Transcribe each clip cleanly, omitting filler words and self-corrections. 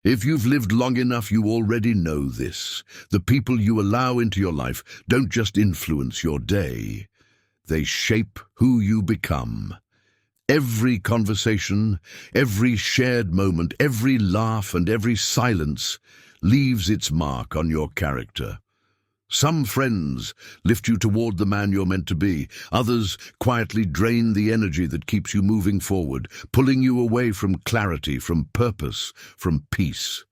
If you've lived long enough, you already know this. The people you allow into your life don't just influence your day, they shape who you become. Every conversation, every shared moment, every laugh and every silence leaves its mark on your character. Some friends lift you toward the man you're meant to be. Others quietly drain the energy that keeps you moving forward, pulling you away from clarity, from purpose, from peace.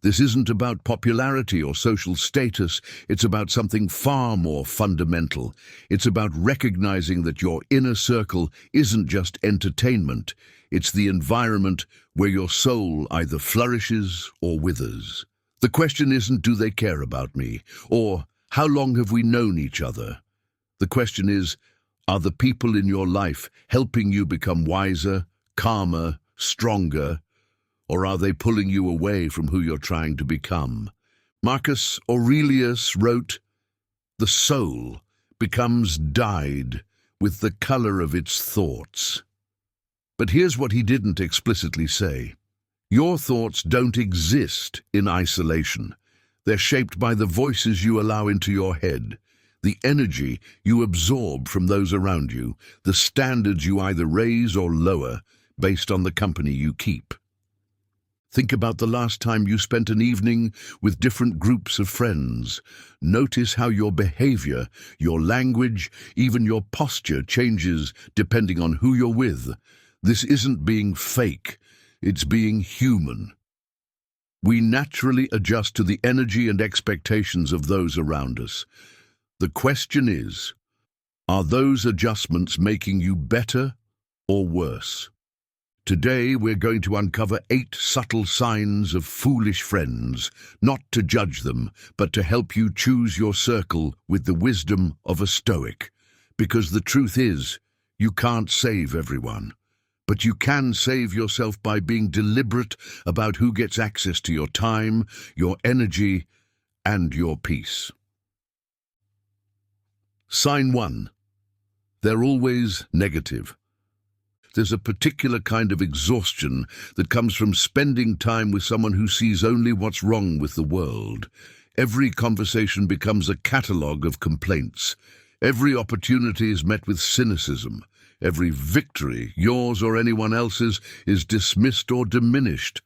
This isn't about popularity or social status. It's about something far more fundamental. It's about recognizing that your inner circle isn't just entertainment. It's the environment where your soul either flourishes or withers. The question isn't, do they care about me? Or, how long have we known each other? The question is, are the people in your life helping you become wiser, calmer, stronger, or are they pulling you away from who you're trying to become? Marcus Aurelius wrote, "The soul becomes dyed with the color of its thoughts." But here's what he didn't explicitly say. Your thoughts don't exist in isolation. They're shaped by the voices you allow into your head, the energy you absorb from those around you, the standards you either raise or lower based on the company you keep. Think about the last time you spent an evening with different groups of friends. Notice how your behavior, your language, even your posture changes depending on who you're with. This isn't being fake, it's being human. We naturally adjust to the energy and expectations of those around us. The question is, are those adjustments making you better or worse? Today, we're going to uncover 8 subtle signs of foolish friends, not to judge them, but to help you choose your circle with the wisdom of a Stoic. Because the truth is, you can't save everyone. But you can save yourself by being deliberate about who gets access to your time, your energy, and your peace. Sign 1. They're always negative. There's a particular kind of exhaustion that comes from spending time with someone who sees only what's wrong with the world. Every conversation becomes a catalogue of complaints. Every opportunity is met with cynicism. Every victory, yours or anyone else's, is dismissed or diminished.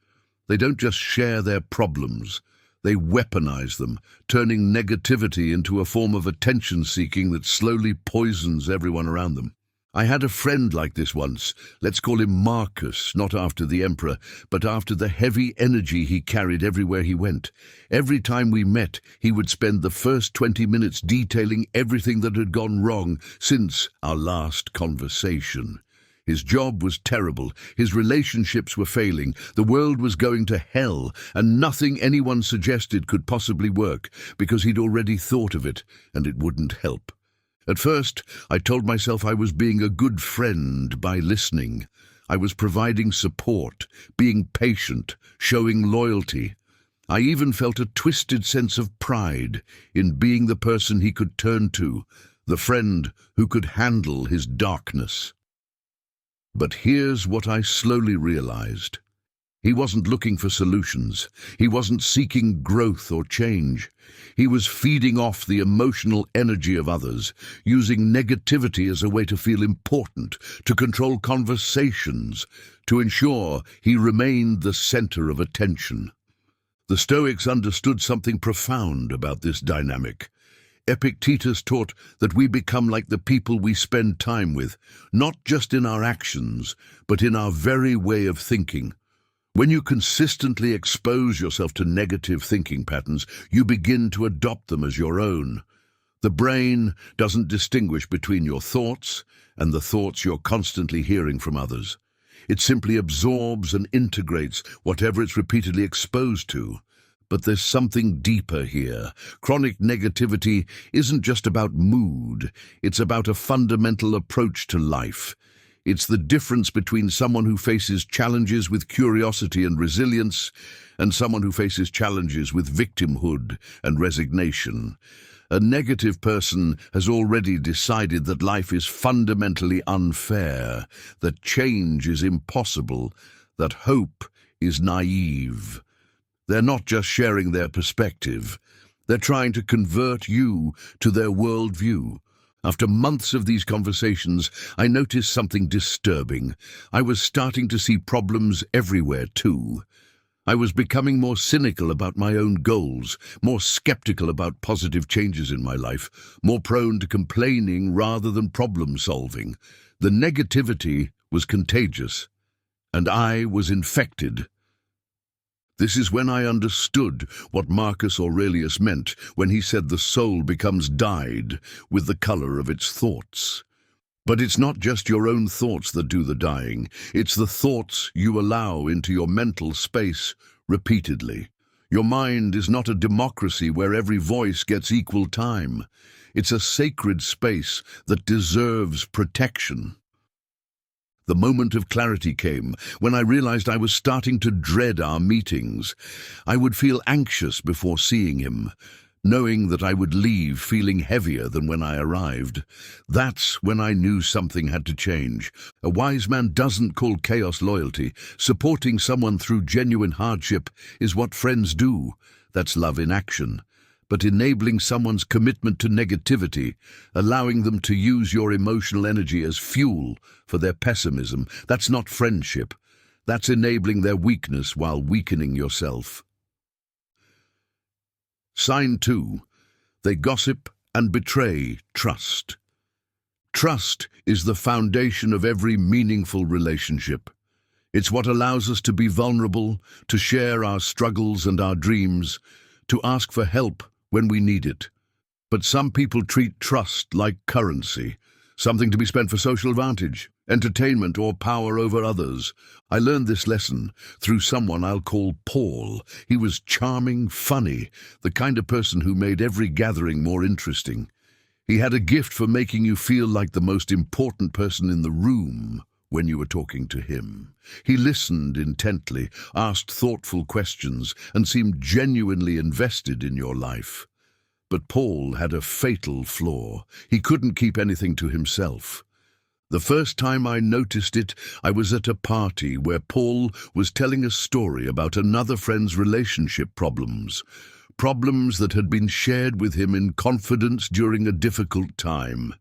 They don't just share their problems, they weaponize them, turning negativity into a form of attention-seeking that slowly poisons everyone around them. I had a friend like this once. Let's call him Marcus, not after the emperor, but after the heavy energy he carried everywhere he went. Every time we met, he would spend the first 20 minutes detailing everything that had gone wrong since our last conversation. His job was terrible, his relationships were failing, the world was going to hell, and nothing anyone suggested could possibly work, because he'd already thought of it, and it wouldn't help. At first, I told myself I was being a good friend by listening. I was providing support, being patient, showing loyalty. I even felt a twisted sense of pride in being the person he could turn to, the friend who could handle his darkness. But here's what I slowly realized. He wasn't looking for solutions. He wasn't seeking growth or change. He was feeding off the emotional energy of others, using negativity as a way to feel important, to control conversations, to ensure he remained the center of attention. The Stoics understood something profound about this dynamic. Epictetus taught that we become like the people we spend time with, not just in our actions, but in our very way of thinking. When you consistently expose yourself to negative thinking patterns, you begin to adopt them as your own. The brain doesn't distinguish between your thoughts and the thoughts you're constantly hearing from others. It simply absorbs and integrates whatever it's repeatedly exposed to. But there's something deeper here. Chronic negativity isn't just about mood, it's about a fundamental approach to life. It's the difference between someone who faces challenges with curiosity and resilience and someone who faces challenges with victimhood and resignation. A negative person has already decided that life is fundamentally unfair, that change is impossible, that hope is naive. They're not just sharing their perspective. They're trying to convert you to their worldview. After months of these conversations, I noticed something disturbing. I was starting to see problems everywhere too. I was becoming more cynical about my own goals, more skeptical about positive changes in my life, more prone to complaining rather than problem solving. The negativity was contagious, and I was infected. This is when I understood what Marcus Aurelius meant when he said the soul becomes dyed with the color of its thoughts. But it's not just your own thoughts that do the dyeing. It's the thoughts you allow into your mental space repeatedly. Your mind is not a democracy where every voice gets equal time. It's a sacred space that deserves protection. The moment of clarity came when I realized I was starting to dread our meetings. I would feel anxious before seeing him, knowing that I would leave feeling heavier than when I arrived. That's when I knew something had to change. A wise man doesn't call chaos loyalty. Supporting someone through genuine hardship is what friends do. That's love in action. But enabling someone's commitment to negativity, allowing them to use your emotional energy as fuel for their pessimism, that's not friendship. That's enabling their weakness while weakening yourself. Sign 2. They gossip and betray trust. Trust is the foundation of every meaningful relationship. It's what allows us to be vulnerable, to share our struggles and our dreams, to ask for help when we need it. But some people treat trust like currency, something to be spent for social advantage, entertainment, or power over others. I learned this lesson through someone I'll call Paul. He was charming, funny, the kind of person who made every gathering more interesting. He had a gift for making you feel like the most important person in the room when you were talking to him. He listened intently, asked thoughtful questions, and seemed genuinely invested in your life. But Paul had a fatal flaw. He couldn't keep anything to himself. The first time I noticed it, I was at a party where Paul was telling a story about another friend's relationship problems that had been shared with him in confidence during a difficult time.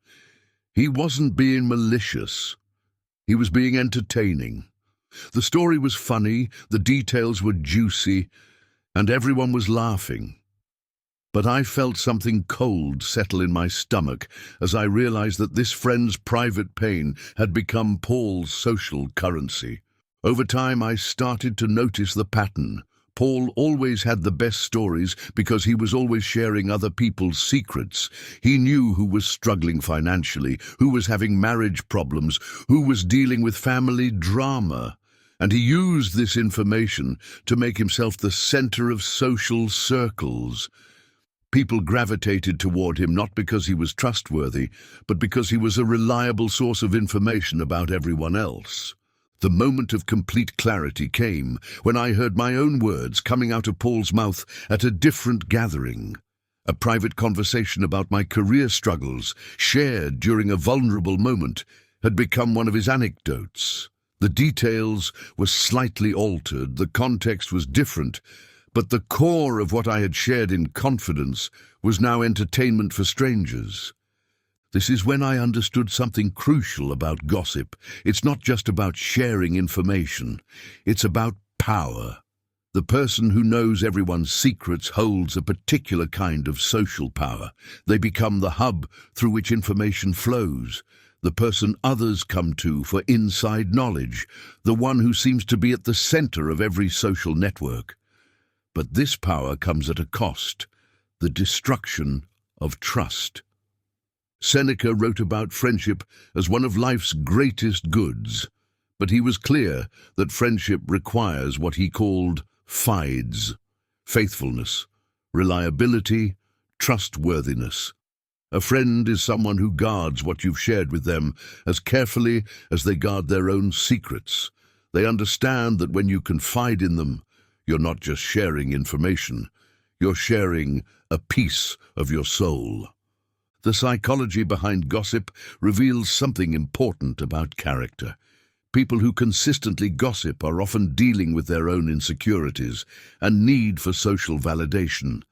He wasn't being malicious. He was being entertaining. The story was funny, the details were juicy, and everyone was laughing. But I felt something cold settle in my stomach as I realized that this friend's private pain had become Paul's social currency. Over time, I started to notice the pattern. Paul always had the best stories because he was always sharing other people's secrets. He knew who was struggling financially, who was having marriage problems, who was dealing with family drama. And he used this information to make himself the center of social circles. People gravitated toward him not because he was trustworthy, but because he was a reliable source of information about everyone else. The moment of complete clarity came when I heard my own words coming out of Paul's mouth at a different gathering. A private conversation about my career struggles, shared during a vulnerable moment, had become one of his anecdotes. The details were slightly altered, the context was different, but the core of what I had shared in confidence was now entertainment for strangers. This is when I understood something crucial about gossip. It's not just about sharing information. It's about power. The person who knows everyone's secrets holds a particular kind of social power. They become the hub through which information flows, the person others come to for inside knowledge, the one who seems to be at the center of every social network. But this power comes at a cost, the destruction of trust. Seneca wrote about friendship as one of life's greatest goods, but he was clear that friendship requires what he called fides: faithfulness, reliability, trustworthiness. A friend is someone who guards what you've shared with them as carefully as they guard their own secrets. They understand that when you confide in them, you're not just sharing information, you're sharing a piece of your soul. The psychology behind gossip reveals something important about character. People who consistently gossip are often dealing with their own insecurities and need for social validation.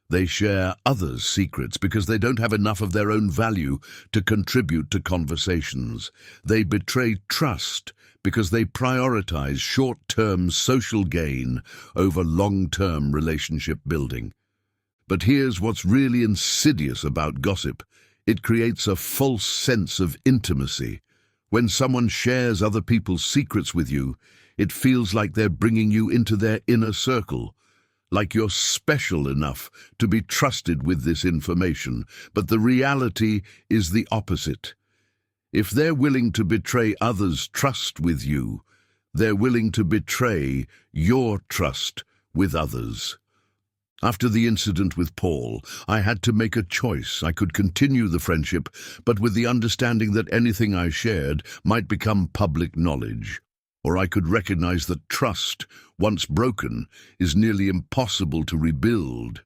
They share others' secrets because they don't have enough of their own value to contribute to conversations. They betray trust because they prioritize short-term social gain over long-term relationship building. But here's what's really insidious about gossip. It creates a false sense of intimacy. When someone shares other people's secrets with you, it feels like they're bringing you into their inner circle, like you're special enough to be trusted with this information. But the reality is the opposite. If they're willing to betray others' trust with you, they're willing to betray your trust with others. After the incident with Paul, I had to make a choice. I could continue the friendship, but with the understanding that anything I shared might become public knowledge. Or I could recognize that trust, once broken, is nearly impossible to rebuild.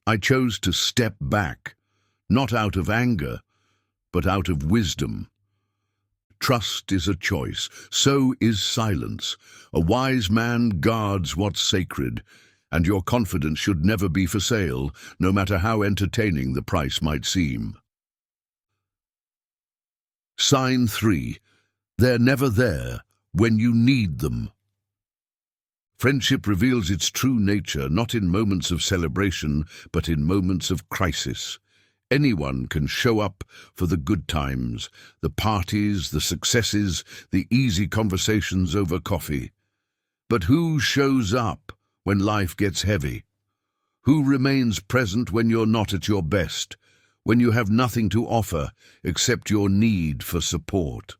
I chose to step back, not out of anger, but out of wisdom. Trust is a choice, so is silence. A wise man guards what's sacred, and your confidence should never be for sale, no matter how entertaining the price might seem. Sign 3. They're never there when you need them. Friendship reveals its true nature not in moments of celebration, but in moments of crisis. Anyone can show up for the good times, the parties, the successes, the easy conversations over coffee. But who shows up when life gets heavy? Who remains present when you're not at your best, when you have nothing to offer except your need for support?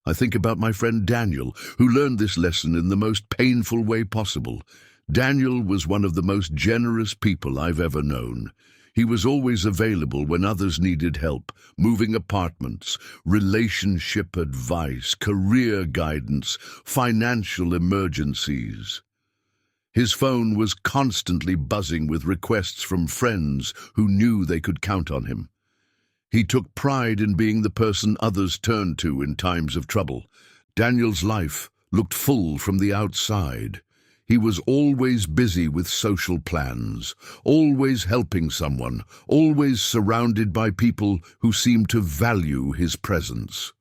I think about my friend Daniel, who learned this lesson in the most painful way possible. Daniel was one of the most generous people I've ever known. He was always available when others needed help, moving apartments, relationship advice, career guidance, financial emergencies. His phone was constantly buzzing with requests from friends who knew they could count on him. He took pride in being the person others turned to in times of trouble. Daniel's life looked full from the outside. He was always busy with social plans, always helping someone, always surrounded by people who seemed to value his presence.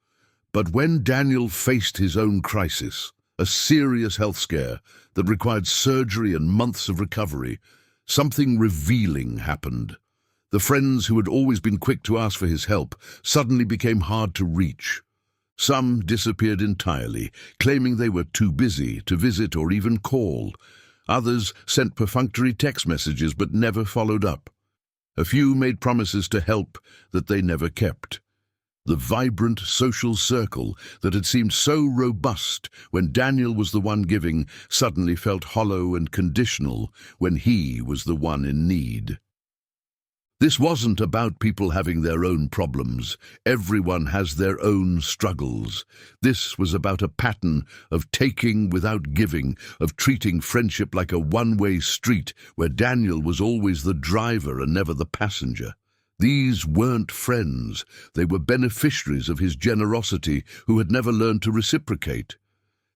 But when Daniel faced his own crisis, a serious health scare that required surgery and months of recovery, something revealing happened. The friends who had always been quick to ask for his help suddenly became hard to reach. Some disappeared entirely, claiming they were too busy to visit or even call. Others sent perfunctory text messages but never followed up. A few made promises to help that they never kept. The vibrant social circle that had seemed so robust when Daniel was the one giving suddenly felt hollow and conditional when he was the one in need. This wasn't about people having their own problems. Everyone has their own struggles. This was about a pattern of taking without giving, of treating friendship like a one-way street where Daniel was always the driver and never the passenger. These weren't friends. They were beneficiaries of his generosity who had never learned to reciprocate.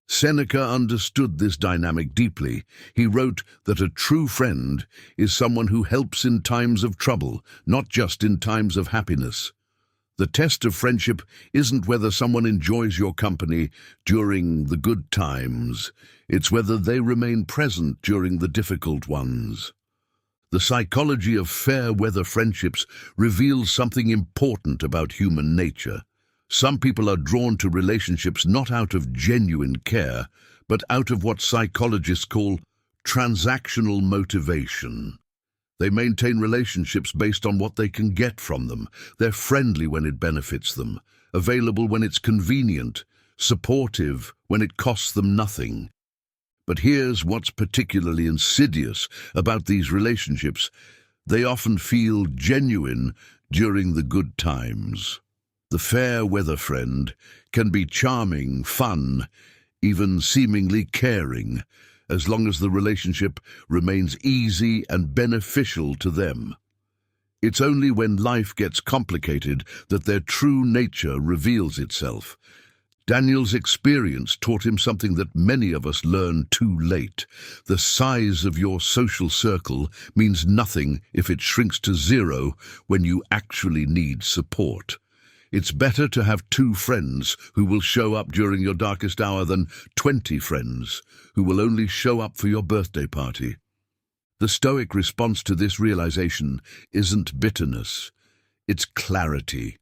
Seneca understood this dynamic deeply. He wrote that a true friend is someone who helps in times of trouble, not just in times of happiness. The test of friendship isn't whether someone enjoys your company during the good times. It's whether they remain present during the difficult ones. The psychology of fair-weather friendships reveals something important about human nature. Some people are drawn to relationships not out of genuine care, but out of what psychologists call transactional motivation. They maintain relationships based on what they can get from them. They're friendly when it benefits them, available when it's convenient, supportive when it costs them nothing. But here's what's particularly insidious about these relationships. They often feel genuine during the good times. The fair-weather friend can be charming, fun, even seemingly caring, as long as the relationship remains easy and beneficial to them. It's only when life gets complicated that their true nature reveals itself. Daniel's experience taught him something that many of us learn too late. The size of your social circle means nothing if it shrinks to zero when you actually need support. It's better to have 2 friends who will show up during your darkest hour than 20 friends who will only show up for your birthday party. The Stoic response to this realization isn't bitterness, it's clarity.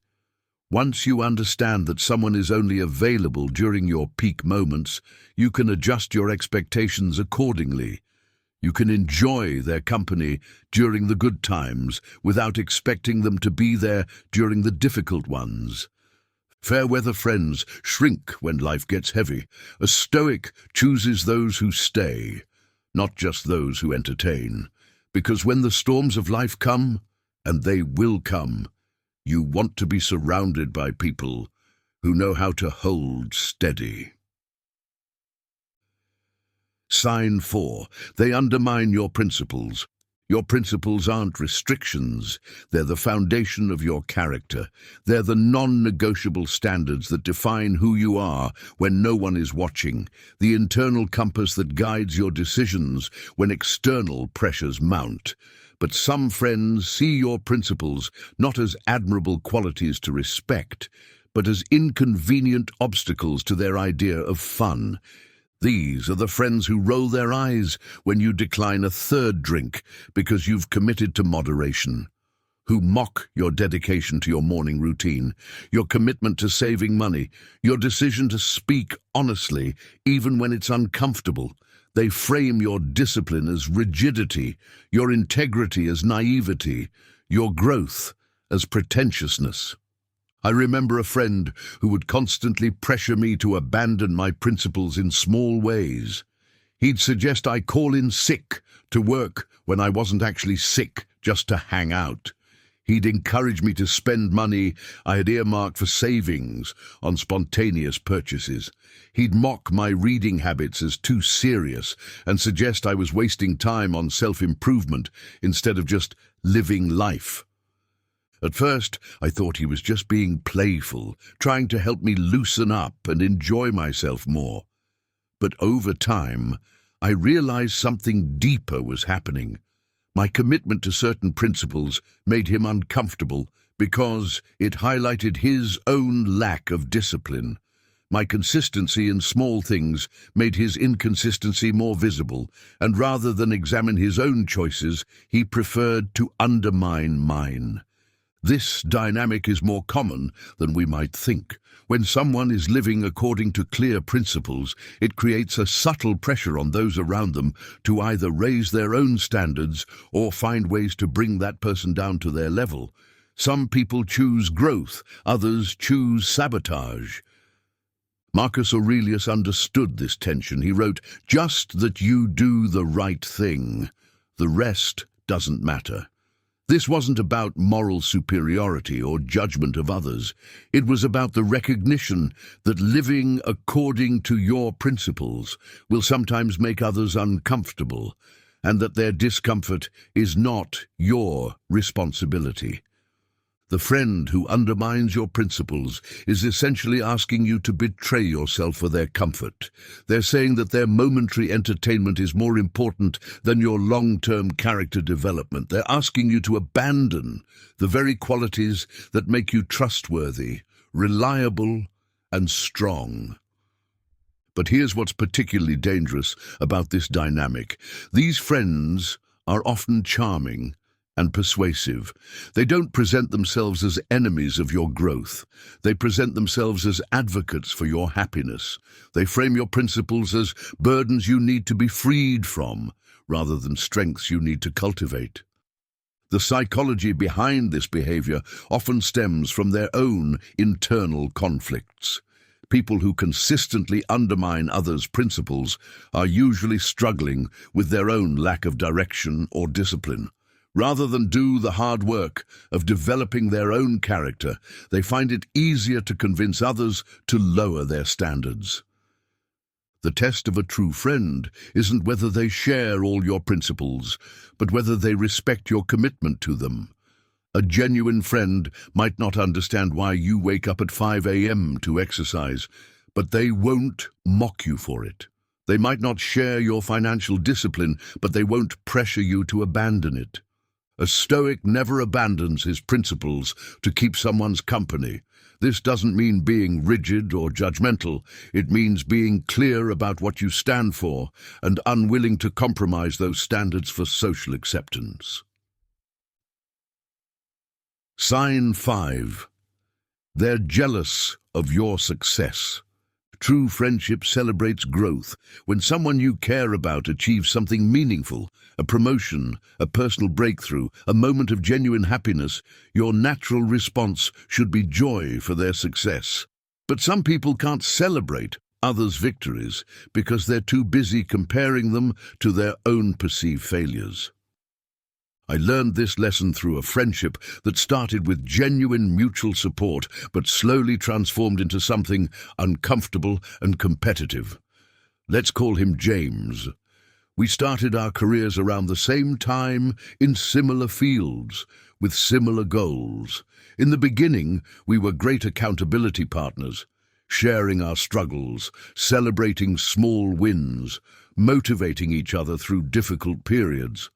Once you understand that someone is only available during your peak moments, you can adjust your expectations accordingly. You can enjoy their company during the good times without expecting them to be there during the difficult ones. Fair-weather friends shrink when life gets heavy. A Stoic chooses those who stay, not just those who entertain. Because when the storms of life come, and they will come, you want to be surrounded by people who know how to hold steady. Sign 4. They undermine your principles. Your principles aren't restrictions. They're the foundation of your character. They're the non-negotiable standards that define who you are when no one is watching, the internal compass that guides your decisions when external pressures mount. But some friends see your principles not as admirable qualities to respect, but as inconvenient obstacles to their idea of fun. These are the friends who roll their eyes when you decline a 3rd drink because you've committed to moderation, who mock your dedication to your morning routine, your commitment to saving money, your decision to speak honestly even when it's uncomfortable. They frame your discipline as rigidity, your integrity as naivety, your growth as pretentiousness. I remember a friend who would constantly pressure me to abandon my principles in small ways. He'd suggest I call in sick to work when I wasn't actually sick, just to hang out. He'd encourage me to spend money I had earmarked for savings on spontaneous purchases. He'd mock my reading habits as too serious and suggest I was wasting time on self-improvement instead of just living life. At first, I thought he was just being playful, trying to help me loosen up and enjoy myself more. But over time, I realized something deeper was happening. My commitment to certain principles made him uncomfortable because it highlighted his own lack of discipline. My consistency in small things made his inconsistency more visible, and rather than examine his own choices, he preferred to undermine mine. This dynamic is more common than we might think. When someone is living according to clear principles, it creates a subtle pressure on those around them to either raise their own standards or find ways to bring that person down to their level. Some people choose growth, others choose sabotage. Marcus Aurelius understood this tension. He wrote, "Just that you do the right thing. The rest doesn't matter." This wasn't about moral superiority or judgment of others. It was about the recognition that living according to your principles will sometimes make others uncomfortable, and that their discomfort is not your responsibility. The friend who undermines your principles is essentially asking you to betray yourself for their comfort. They're saying that their momentary entertainment is more important than your long-term character development. They're asking you to abandon the very qualities that make you trustworthy, reliable, and strong. But here's what's particularly dangerous about this dynamic. These friends are often charming and persuasive. They don't present themselves as enemies of your growth. They present themselves as advocates for your happiness. They frame your principles as burdens you need to be freed from, rather than strengths you need to cultivate. The psychology behind this behavior often stems from their own internal conflicts. People who consistently undermine others' principles are usually struggling with their own lack of direction or discipline. Rather than do the hard work of developing their own character, they find it easier to convince others to lower their standards. The test of a true friend isn't whether they share all your principles, but whether they respect your commitment to them. A genuine friend might not understand why you wake up at 5 a.m. to exercise, but they won't mock you for it. They might not share your financial discipline, but they won't pressure you to abandon it. A Stoic never abandons his principles to keep someone's company. This doesn't mean being rigid or judgmental. It means being clear about what you stand for and unwilling to compromise those standards for social acceptance. Sign 5. They're jealous of your success. True friendship celebrates growth. When someone you care about achieves something meaningful, a promotion, a personal breakthrough, a moment of genuine happiness, your natural response should be joy for their success. But some people can't celebrate others' victories because they're too busy comparing them to their own perceived failures. I learned this lesson through a friendship that started with genuine mutual support but slowly transformed into something uncomfortable and competitive. Let's call him James. We started our careers around the same time in similar fields, with similar goals. In the beginning, we were great accountability partners, sharing our struggles, celebrating small wins, motivating each other through difficult periods.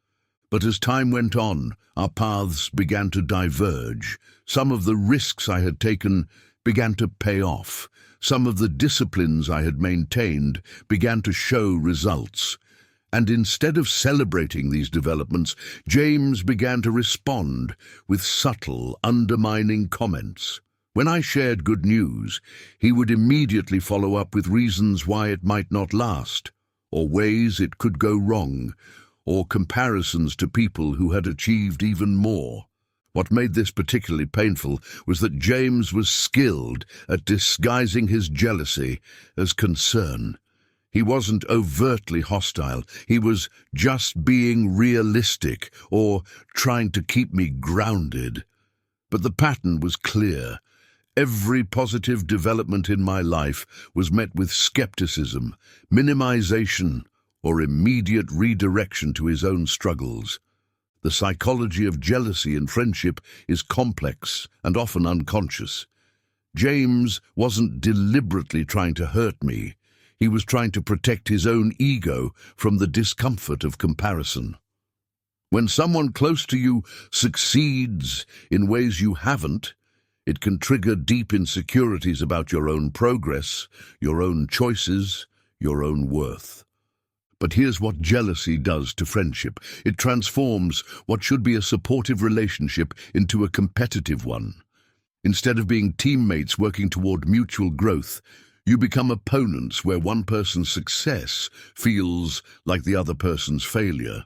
But as time went on, our paths began to diverge. Some of the risks I had taken began to pay off. Some of the disciplines I had maintained began to show results. And instead of celebrating these developments, James began to respond with subtle, undermining comments. When I shared good news, he would immediately follow up with reasons why it might not last, or ways it could go wrong, or comparisons to people who had achieved even more. What made this particularly painful was that James was skilled at disguising his jealousy as concern. He wasn't overtly hostile. He was just being realistic or trying to keep me grounded. But the pattern was clear. Every positive development in my life was met with skepticism, minimization, or immediate redirection to his own struggles. The psychology of jealousy in friendship is complex and often unconscious. James wasn't deliberately trying to hurt me. He was trying to protect his own ego from the discomfort of comparison. When someone close to you succeeds in ways you haven't, it can trigger deep insecurities about your own progress, your own choices, your own worth. But here's what jealousy does to friendship. It transforms what should be a supportive relationship into a competitive one. Instead of being teammates working toward mutual growth, you become opponents where one person's success feels like the other person's failure.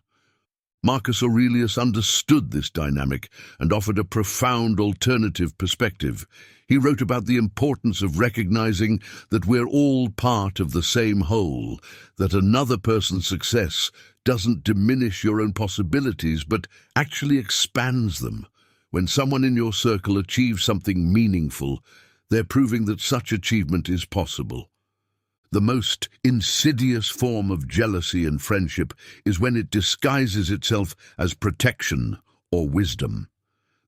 Marcus Aurelius understood this dynamic and offered a profound alternative perspective. He wrote about the importance of recognizing that we're all part of the same whole, that another person's success doesn't diminish your own possibilities, but actually expands them. When someone in your circle achieves something meaningful, they're proving that such achievement is possible. The most insidious form of jealousy in friendship is when it disguises itself as protection or wisdom.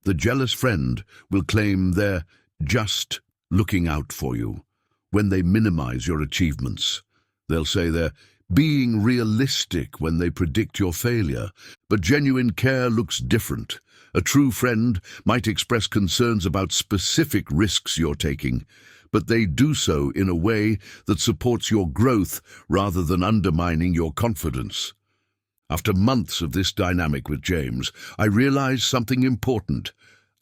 The jealous friend will claim they're just looking out for you when they minimize your achievements. They'll say they're being realistic when they predict your failure, but genuine care looks different. A true friend might express concerns about specific risks you're taking, but they do so in a way that supports your growth rather than undermining your confidence. After months of this dynamic with James, I realized something important.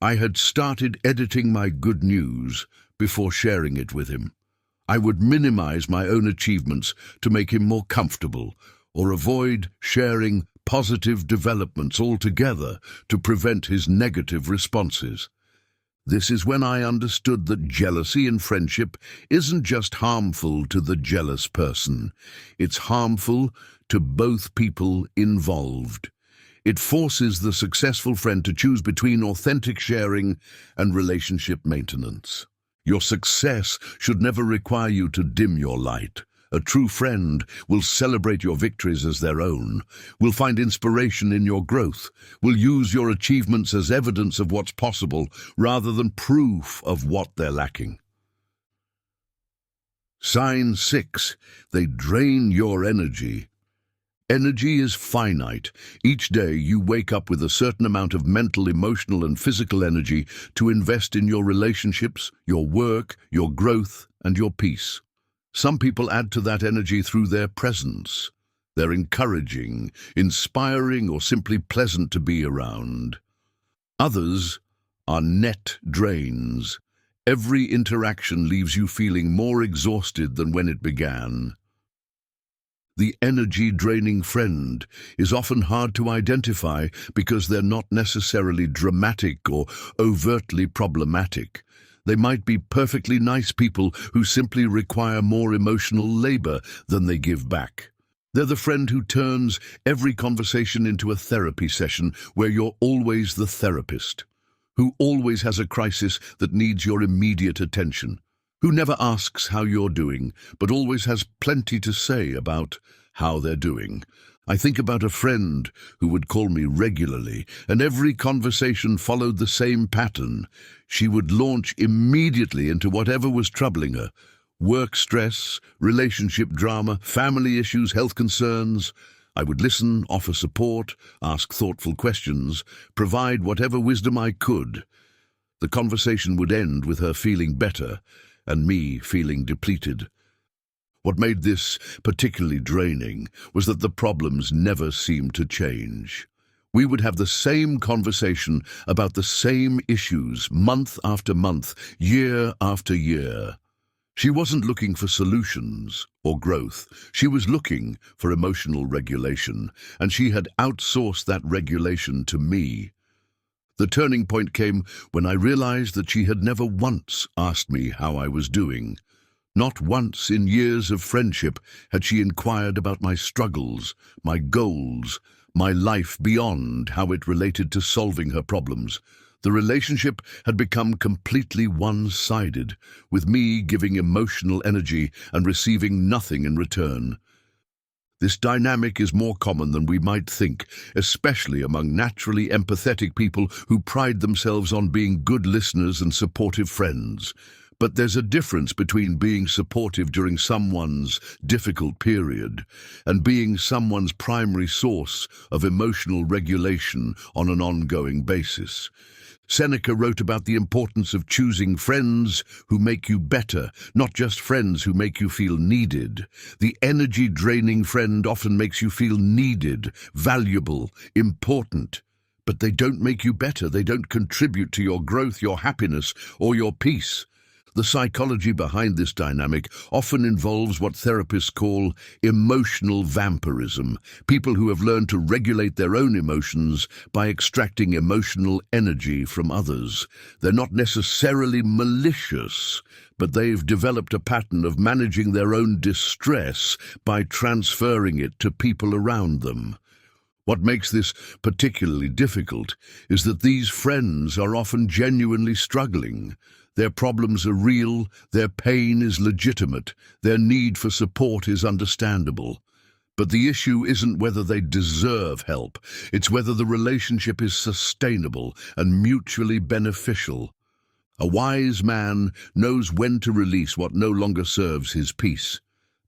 I had started editing my good news before sharing it with him. I would minimize my own achievements to make him more comfortable, or avoid sharing positive developments altogether to prevent his negative responses. This is when I understood that jealousy in friendship isn't just harmful to the jealous person. It's harmful to both people involved. It forces the successful friend to choose between authentic sharing and relationship maintenance. Your success should never require you to dim your light. A true friend will celebrate your victories as their own, will find inspiration in your growth, will use your achievements as evidence of what's possible rather than proof of what they're lacking. Sign 6. They drain your energy. Energy is finite. Each day you wake up with a certain amount of mental, emotional, and physical energy to invest in your relationships, your work, your growth, and your peace. Some people add to that energy through their presence. They're encouraging, inspiring, or simply pleasant to be around. Others are net drains. Every interaction leaves you feeling more exhausted than when it began. The energy-draining friend is often hard to identify because they're not necessarily dramatic or overtly problematic. They might be perfectly nice people who simply require more emotional labor than they give back. They're the friend who turns every conversation into a therapy session where you're always the therapist, who always has a crisis that needs your immediate attention, who never asks how you're doing, but always has plenty to say about how they're doing. I think about a friend who would call me regularly, and every conversation followed the same pattern. She would launch immediately into whatever was troubling her: work stress, relationship drama, family issues, health concerns. I would listen, offer support, ask thoughtful questions, provide whatever wisdom I could. The conversation would end with her feeling better and me feeling depleted. What made this particularly draining was that the problems never seemed to change. We would have the same conversation about the same issues month after month, year after year. She wasn't looking for solutions or growth. She was looking for emotional regulation, and she had outsourced that regulation to me. The turning point came when I realized that she had never once asked me how I was doing. Not once in years of friendship had she inquired about my struggles, my goals, my life beyond how it related to solving her problems. The relationship had become completely one-sided, with me giving emotional energy and receiving nothing in return. This dynamic is more common than we might think, especially among naturally empathetic people who pride themselves on being good listeners and supportive friends. But there's a difference between being supportive during someone's difficult period and being someone's primary source of emotional regulation on an ongoing basis. Seneca wrote about the importance of choosing friends who make you better, not just friends who make you feel needed. The energy-draining friend often makes you feel needed, valuable, important. But they don't make you better. They don't contribute to your growth, your happiness, or your peace. The psychology behind this dynamic often involves what therapists call emotional vampirism, people who have learned to regulate their own emotions by extracting emotional energy from others. They're not necessarily malicious, but they've developed a pattern of managing their own distress by transferring it to people around them. What makes this particularly difficult is that these friends are often genuinely struggling. Their problems are real, their pain is legitimate, their need for support is understandable. But the issue isn't whether they deserve help, it's whether the relationship is sustainable and mutually beneficial. A wise man knows when to release what no longer serves his peace.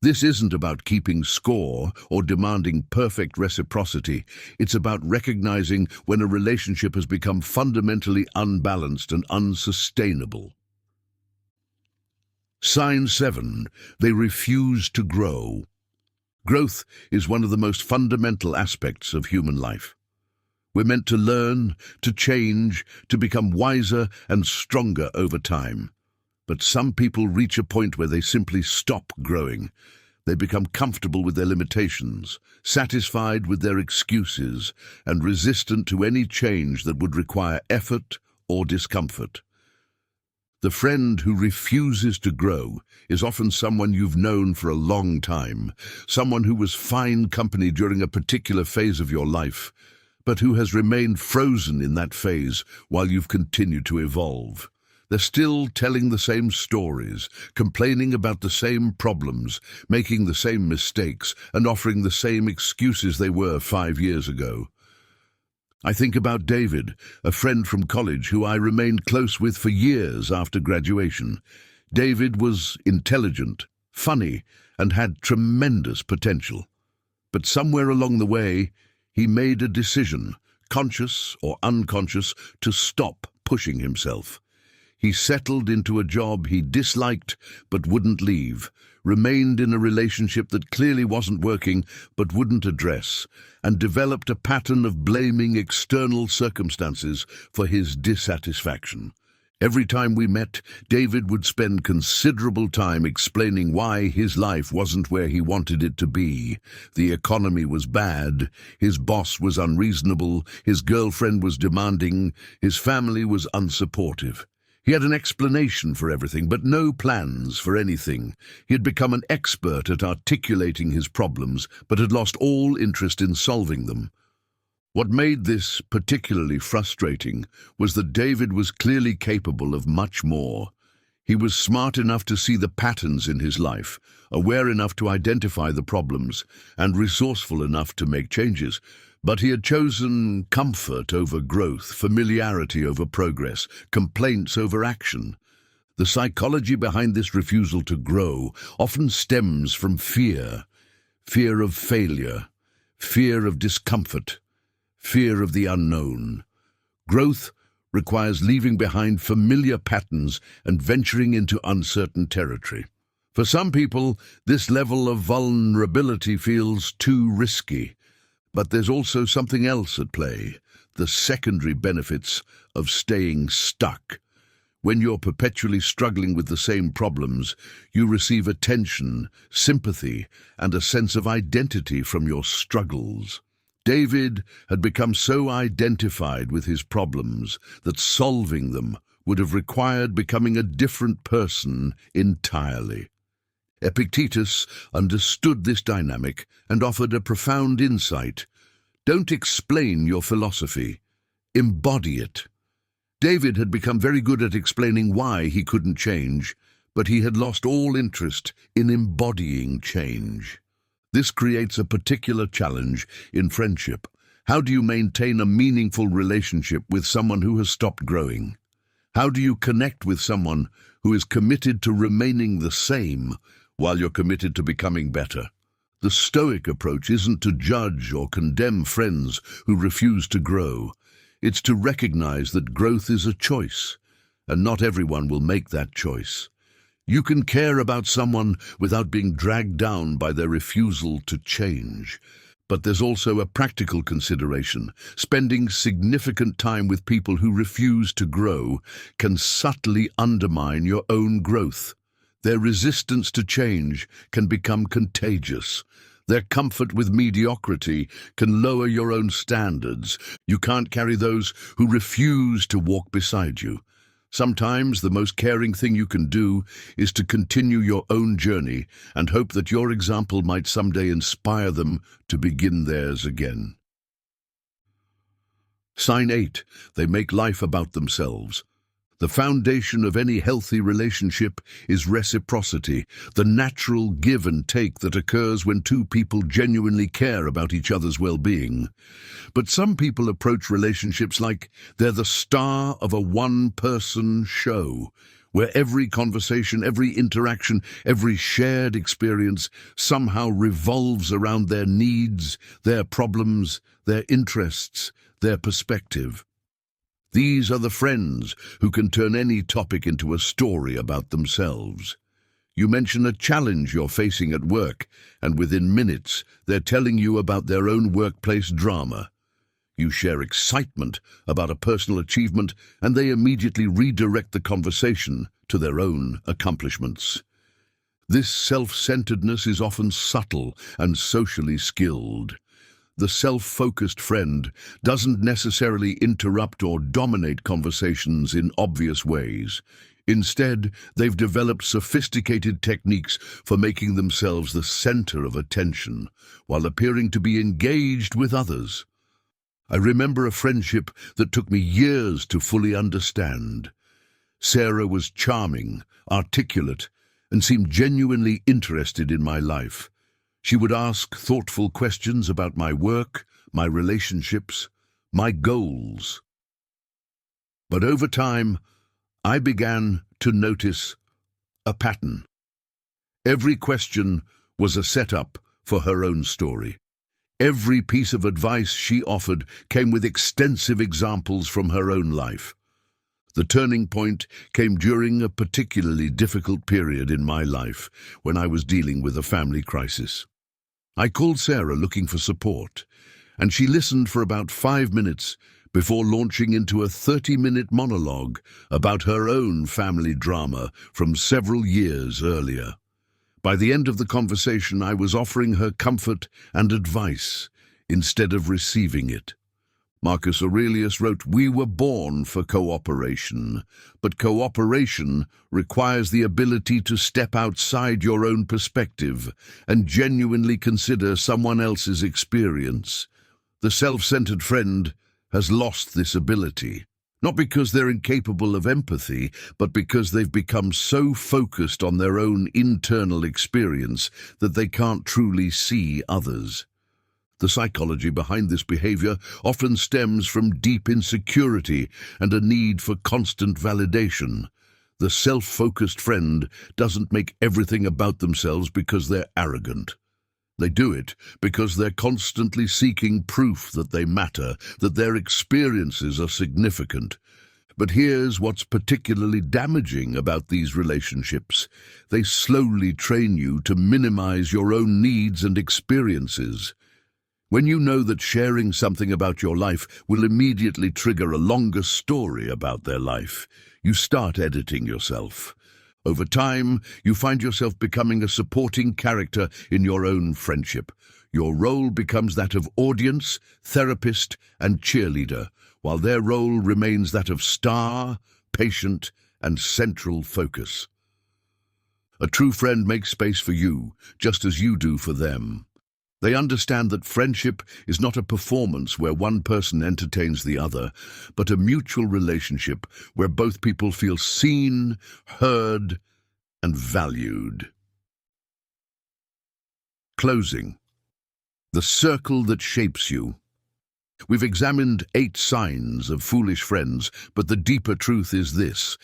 This isn't about keeping score or demanding perfect reciprocity. It's about recognizing when a relationship has become fundamentally unbalanced and unsustainable. Sign 7. They refuse to grow. Growth is one of the most fundamental aspects of human life. We're meant to learn, to change, to become wiser and stronger over time. But some people reach a point where they simply stop growing. They become comfortable with their limitations, satisfied with their excuses, and resistant to any change that would require effort or discomfort. The friend who refuses to grow is often someone you've known for a long time, someone who was fine company during a particular phase of your life, but who has remained frozen in that phase while you've continued to evolve. They're still telling the same stories, complaining about the same problems, making the same mistakes, and offering the same excuses they were 5 years ago. I think about David, a friend from college who I remained close with for years after graduation. David was intelligent, funny, and had tremendous potential. But somewhere along the way, he made a decision, conscious or unconscious, to stop pushing himself. He settled into a job he disliked but wouldn't leave, remained in a relationship that clearly wasn't working but wouldn't address, and developed a pattern of blaming external circumstances for his dissatisfaction. Every time we met, David would spend considerable time explaining why his life wasn't where he wanted it to be. The economy was bad, his boss was unreasonable, his girlfriend was demanding, his family was unsupportive. He had an explanation for everything, but no plans for anything. He had become an expert at articulating his problems, but had lost all interest in solving them. What made this particularly frustrating was that David was clearly capable of much more. He was smart enough to see the patterns in his life, aware enough to identify the problems, and resourceful enough to make changes. But he had chosen comfort over growth, familiarity over progress, complaints over action. The psychology behind this refusal to grow often stems from fear. Fear of failure, fear of discomfort, fear of the unknown. Growth requires leaving behind familiar patterns and venturing into uncertain territory. For some people, this level of vulnerability feels too risky. But there's also something else at play, the secondary benefits of staying stuck. When you're perpetually struggling with the same problems, you receive attention, sympathy, and a sense of identity from your struggles. David had become so identified with his problems that solving them would have required becoming a different person entirely. Epictetus understood this dynamic and offered a profound insight. Don't explain your philosophy, embody it. David had become very good at explaining why he couldn't change, but he had lost all interest in embodying change. This creates a particular challenge in friendship. How do you maintain a meaningful relationship with someone who has stopped growing? How do you connect with someone who is committed to remaining the same while you're committed to becoming better? The Stoic approach isn't to judge or condemn friends who refuse to grow. It's to recognize that growth is a choice, and not everyone will make that choice. You can care about someone without being dragged down by their refusal to change. But there's also a practical consideration. Spending significant time with people who refuse to grow can subtly undermine your own growth. Their resistance to change can become contagious. Their comfort with mediocrity can lower your own standards. You can't carry those who refuse to walk beside you. Sometimes the most caring thing you can do is to continue your own journey and hope that your example might someday inspire them to begin theirs again. Sign 8. They make life about themselves. The foundation of any healthy relationship is reciprocity, the natural give and take that occurs when two people genuinely care about each other's well-being. But some people approach relationships like they're the star of a one-person show, where every conversation, every interaction, every shared experience somehow revolves around their needs, their problems, their interests, their perspective. These are the friends who can turn any topic into a story about themselves. You mention a challenge you're facing at work, and within minutes they're telling you about their own workplace drama. You share excitement about a personal achievement, and they immediately redirect the conversation to their own accomplishments. This self-centeredness is often subtle and socially skilled. The self-focused friend doesn't necessarily interrupt or dominate conversations in obvious ways. Instead, they've developed sophisticated techniques for making themselves the center of attention, while appearing to be engaged with others. I remember a friendship that took me years to fully understand. Sarah was charming, articulate, and seemed genuinely interested in my life. She would ask thoughtful questions about my work, my relationships, my goals. But over time, I began to notice a pattern. Every question was a setup for her own story. Every piece of advice she offered came with extensive examples from her own life. The turning point came during a particularly difficult period in my life when I was dealing with a family crisis. I called Sarah looking for support, and she listened for about 5 minutes before launching into a 30-minute monologue about her own family drama from several years earlier. By the end of the conversation, I was offering her comfort and advice instead of receiving it. Marcus Aurelius wrote, "We were born for cooperation, but cooperation requires the ability to step outside your own perspective and genuinely consider someone else's experience. The self-centered friend has lost this ability, not because they're incapable of empathy, but because they've become so focused on their own internal experience that they can't truly see others." The psychology behind this behavior often stems from deep insecurity and a need for constant validation. The self-focused friend doesn't make everything about themselves because they're arrogant. They do it because they're constantly seeking proof that they matter, that their experiences are significant. But here's what's particularly damaging about these relationships. They slowly train you to minimize your own needs and experiences. When you know that sharing something about your life will immediately trigger a longer story about their life, you start editing yourself. Over time, you find yourself becoming a supporting character in your own friendship. Your role becomes that of audience, therapist, and cheerleader, while their role remains that of star, patient, and central focus. A true friend makes space for you, just as you do for them. They understand that friendship is not a performance where one person entertains the other, but a mutual relationship where both people feel seen, heard, and valued. Closing. The circle that shapes you. We've examined 8 signs of foolish friends, but the deeper truth is this.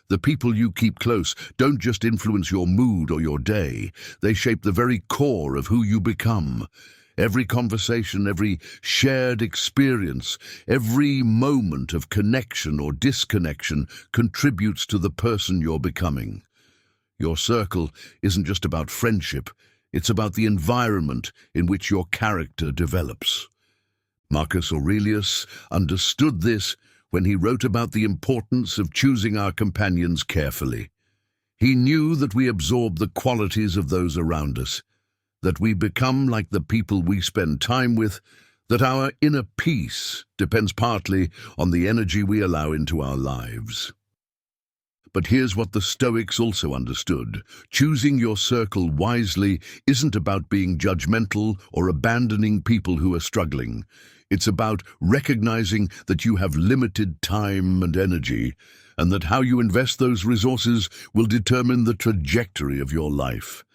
The people you keep close don't just influence your mood or your day, they shape the very core of who you become. Every conversation, every shared experience, every moment of connection or disconnection contributes to the person you're becoming. Your circle isn't just about friendship, it's about the environment in which your character develops. Marcus Aurelius understood this when he wrote about the importance of choosing our companions carefully. He knew that we absorb the qualities of those around us, that we become like the people we spend time with, that our inner peace depends partly on the energy we allow into our lives. But here's what the Stoics also understood. Choosing your circle wisely isn't about being judgmental or abandoning people who are struggling. It's about recognizing that you have limited time and energy, and that how you invest those resources will determine the trajectory of your life.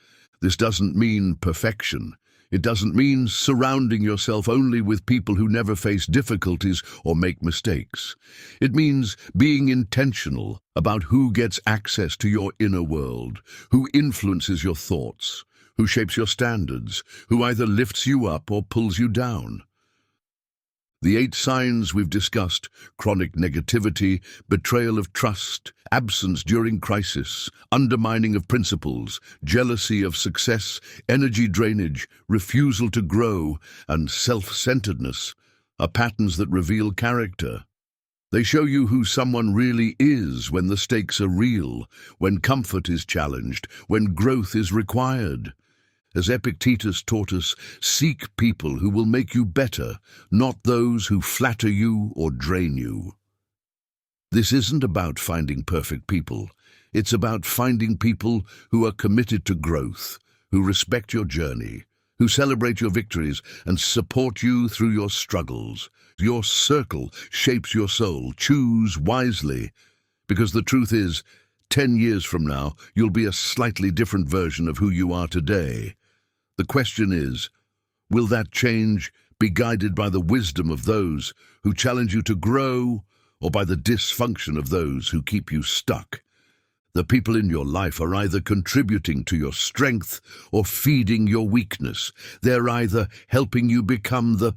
This doesn't mean perfection. It doesn't mean surrounding yourself only with people who never face difficulties or make mistakes. It means being intentional about who gets access to your inner world, who influences your thoughts, who shapes your standards, who either lifts you up or pulls you down. The 8 signs we've discussed: chronic negativity, betrayal of trust, absence during crisis, undermining of principles, jealousy of success, energy drainage, refusal to grow, and self-centeredness, are patterns that reveal character. They show you who someone really is when the stakes are real, when comfort is challenged, when growth is required. As Epictetus taught us, seek people who will make you better, not those who flatter you or drain you. This isn't about finding perfect people. It's about finding people who are committed to growth, who respect your journey, who celebrate your victories and support you through your struggles. Your circle shapes your soul. Choose wisely, because the truth is, 10 years from now, you'll be a slightly different version of who you are today. The question is, will that change be guided by the wisdom of those who challenge you to grow, or by the dysfunction of those who keep you stuck? The people in your life are either contributing to your strength or feeding your weakness. They're either helping you become the